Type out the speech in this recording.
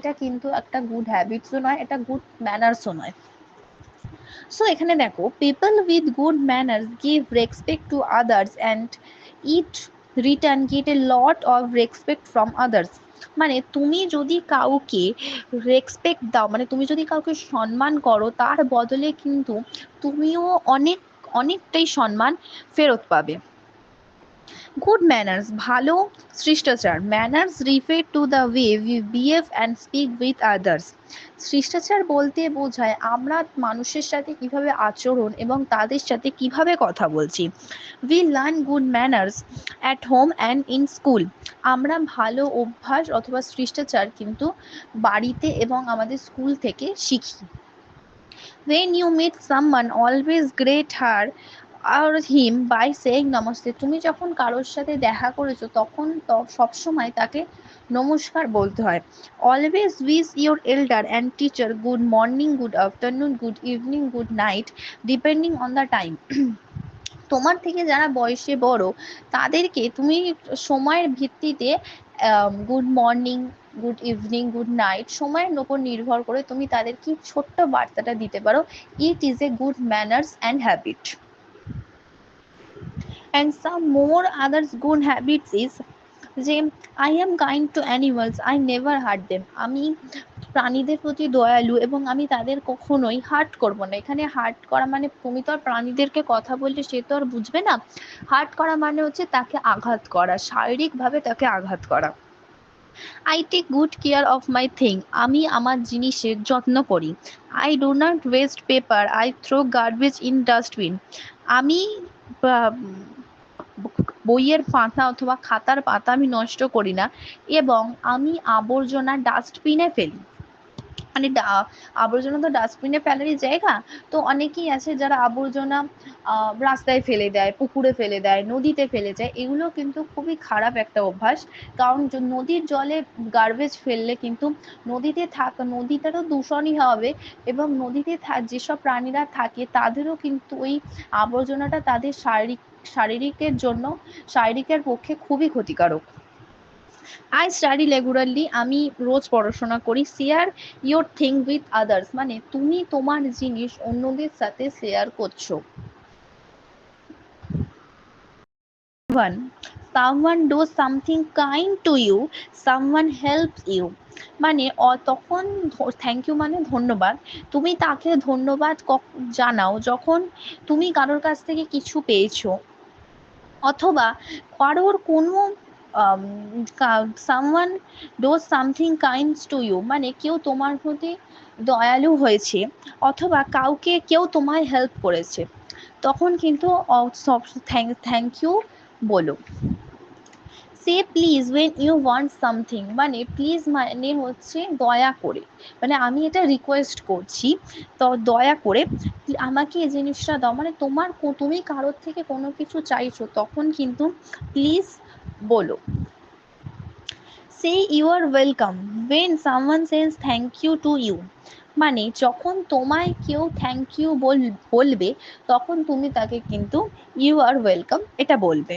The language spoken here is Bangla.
এটা কিন্তু একটা গুড হ্যাবিটসও নয়, এটা গুড ম্যানার্সও নয়। সো এখানে দেখো, people with good manners give respect to others and it return gate A lot of respect from others. মানে তুমি যদি কাউকে রেসপেক্ট দাও, মানে তুমি যদি কাউকে সম্মান করো, তার বদলে কিন্তু তুমিও অনেকটাই সম্মান ফেরত পাবে। গুড ম্যানার্স, ভালো শিষ্টাচার। Manners refer to the way we behave and speak with others. শিষ্টাচার বলতে বোঝায় আমরা মানুষের সাথে কিভাবে আচরণ এবং তাদের সাথে কিভাবে কথা বলছি। We learn good manners at home and in school. আমরা ভালো অভ্যাস অথবা শিষ্টাচার কিন্তু বাড়িতে এবং আমাদের স্কুল থেকে শিখি। When you meet someone, always greet her or him by saying namaste. তুমি যখন কারোর সাথে দেখা করেছো তখন সবসময় তাকে নমস্কার বলতে হয়। Always wish your এল্ডার and teacher good morning, good afternoon, good evening, good night, depending on the time. তোমার থেকে যারা বয়সে বড় তাদেরকে তুমি সময়ের ভিত্তিতে good morning, good evening, good night সময়ের উপর নির্ভর করে তুমি তাদের কি ছোট্ট বার্তাটা দিতে পারো। It is a good manners and habit. And some more others good habits is যে I am kind to animals, I never hurt them. আমি প্রাণীদের প্রতি দয়ালু এবং আমি তাদের কখনোই হার্ট করব না। এখানে হার্ট করা মানে তুমি তো আর প্রাণীদেরকে কথা বললে সে তো আর বুঝবে না। হার্ট করা মানে হচ্ছে তাকে আঘাত করা, শারীরিকভাবে তাকে আঘাত করা। I take good care of my thing, আমি আমার জিনিসের যত্ন করি। I do not waste paper, I throw garbage in dustbin. আমি বইয়ের পাতা অথবা খাতার পাতা আমি নষ্ট করি না এবং আমি আবর্জনা ডাস্টবিনে ফেলি। মানে আবর্জনা তো ডাস্টবিনে ফেলারই জায়গা। তো অনেকেই আছে যারা আবর্জনা রাস্তায় ফেলে দেয়, পুকুরে ফেলে দেয়, নদীতে ফেলে যায়। এগুলো কিন্তু খুবই খারাপ একটা অভ্যাস। কারণ নদীর জলে গার্বেজ ফেললে কিন্তু নদীটারও দূষণই হবে এবং নদীতে যেসব প্রাণীরা থাকে তাদেরও কিন্তু ওই আবর্জনাটা তাদের শারীরিকের পক্ষে খুবই ক্ষতিকারক। আই স্টাডি রেগুলারলি, আমি রোজ পড়াশোনা করি। Share your thing with others, মানে তুমি তোমার জিনিস অন্যদের সাথে শেয়ার করছো। Someone does something kind to you, someone helps you. মানে তখন থ্যাংক ইউ মানে ধন্যবাদ। তুমি তাকে ধন্যবাদ জানাও যখন তুমি কারোর কাছ থেকে কিছু পেয়েছো অথবা কারোর কোনো someone does something kinds to you, মানে কেউ তোমার প্রতি দয়ালু হয়েছে অথবা কেউ তোমায় হেল্প করেছে, তখন কিন্তু থ্যাংক ইউ বলো। সে please when you want something, মানে প্লিজ মানে হচ্ছে দয়া করে, মানে আমি এটা রিকোয়েস্ট করছি, তো দয়া করে আমাকে এই জিনিসটা দাও। মানে তুমি কারোর থেকে কোনো কিছু চাইছো তখন কিন্তু প্লিজ বলো। সে you are welcome when someone says thank you to you, মানে যখন তোমায় কেউ থ্যাংক ইউ বলবে তখন তুমি তাকে কিন্তু ইউ আর ওয়েলকাম এটা বলবে।